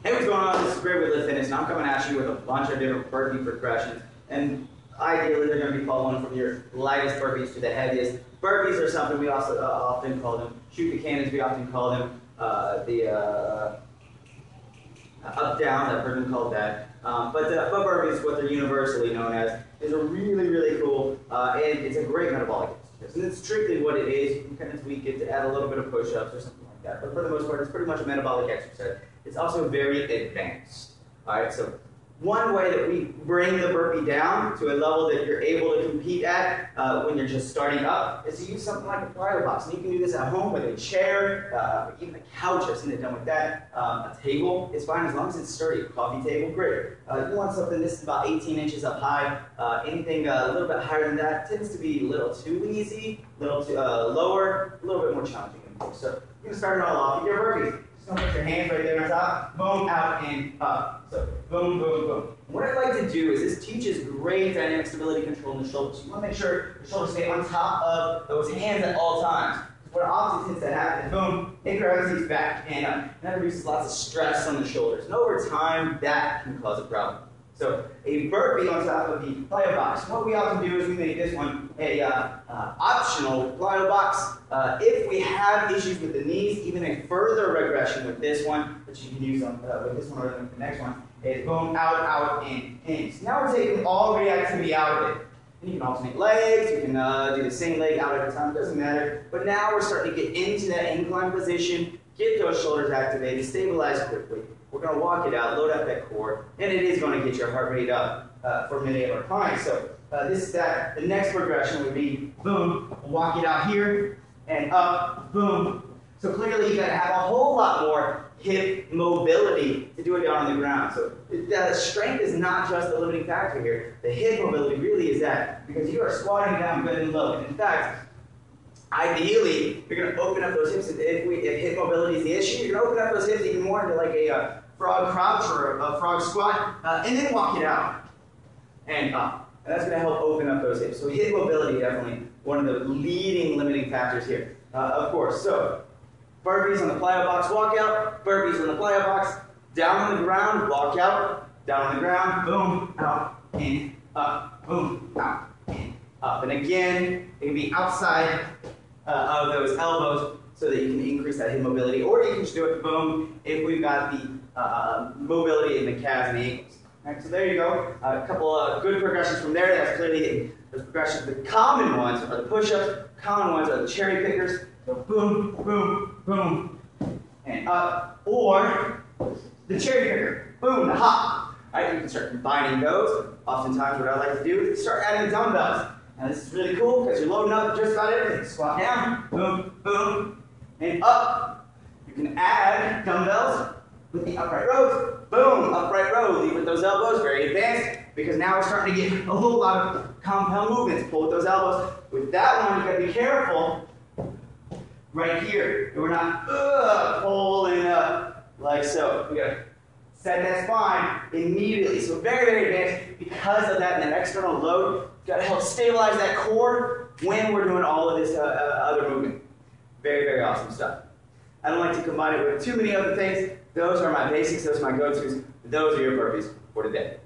Hey, what's going on? This is Great with Lift Fitness, and I'm coming at you with a bunch of different burpee progressions. And ideally, they're going to be following from your lightest burpees to the heaviest. Burpees are something we also often call them shoot the cannons. We often call them up down. I've heard them called that. But burpees, what they're universally known as, is a really cool and it's a great metabolic exercise. And it's strictly what it is. You can kind of tweak it to add a little bit of push-ups or something like that. But for the most part, it's pretty much a metabolic exercise. It's also very advanced. All right, so one way that we bring the burpee down to a level that you're able to compete at when you're just starting up is to use something like a Plyo box. And you can do this at home with a chair, even a couch. I've seen it done with that. A table is fine as long as it's sturdy. Coffee table, great. You want something, this is about 18 inches up high. Anything a little bit higher than that tends to be a little too easy, a little too lower, a little bit more challenging. So you're going to start it all off with your burpees. Just don't put your hands right there on top, boom, out, and up. So boom, boom, boom. What I'd like to do is this teaches great dynamic stability control in the shoulders. You want to make sure the shoulders stay on top of those hands at all times. What often tends to happen is boom, it gravitates back and up. And that reduces lots of stress on the shoulders. And over time, that can cause a problem. So a burpee on top of the Plyo box. What we often do is we make this one a optional Plyo box. If we have issues with the knees, even a further regression with this one, which you can use on, with this one or the next one, is boom, out, in. So now we're taking all reactivity out of it. And you can alternate legs, you can do the same leg out at a time, doesn't matter. But now we're starting to get into that incline position, get those shoulders activated, stabilize quickly. We're going to walk it out, load up that core, and it is going to get your heart rate up for many of our clients. So the next progression would be boom, walk it out here, and up, boom. So clearly you got to have a whole lot more hip mobility to do it down on the ground. So the strength is not just the limiting factor here. The hip mobility really is that, because you are squatting down good and low. And in fact, ideally, you're going to open up those hips. If hip mobility is the issue, you're going to open up those hips even more into like a frog crouch or a frog squat, and then walk it out and up. And that's going to help open up those hips. So hip mobility definitely one of the leading limiting factors here, of course. So burpees on the Plyo box, walk out. Burpees on the Plyo box, down on the ground, walk out. Down on the ground, boom, out, in, up, boom, out, in, up. And again, it can be outside of those elbows so that you can increase that hip mobility, or you can just do it boom if we've got the mobility in the calves and the ankles. All right, so there you go. A couple of good progressions from there. That's clearly those progressions. The common ones are the push-ups. Common ones are the cherry pickers. So boom, boom, boom, and up. Or the cherry picker. Boom, the hop. All right, you can start combining those. Oftentimes, what I like to do is start adding dumbbells. Now this is really cool because you're loading up just about everything. Squat down, boom, boom, and up. You can add dumbbells with the upright rows. Boom, upright row. Lead with those elbows, very advanced, because now we're starting to get a whole lot of compound movements. Pull with those elbows. With that one, you got to be careful right here. We're not pulling up like so. We got to set that spine immediately. So very advanced because of that and that external load. Got to help stabilize that core when we're doing all of this other movement. Very awesome stuff. I don't like to combine it with too many other things. Those are my basics. Those are my go-tos. Those are your burpees for today.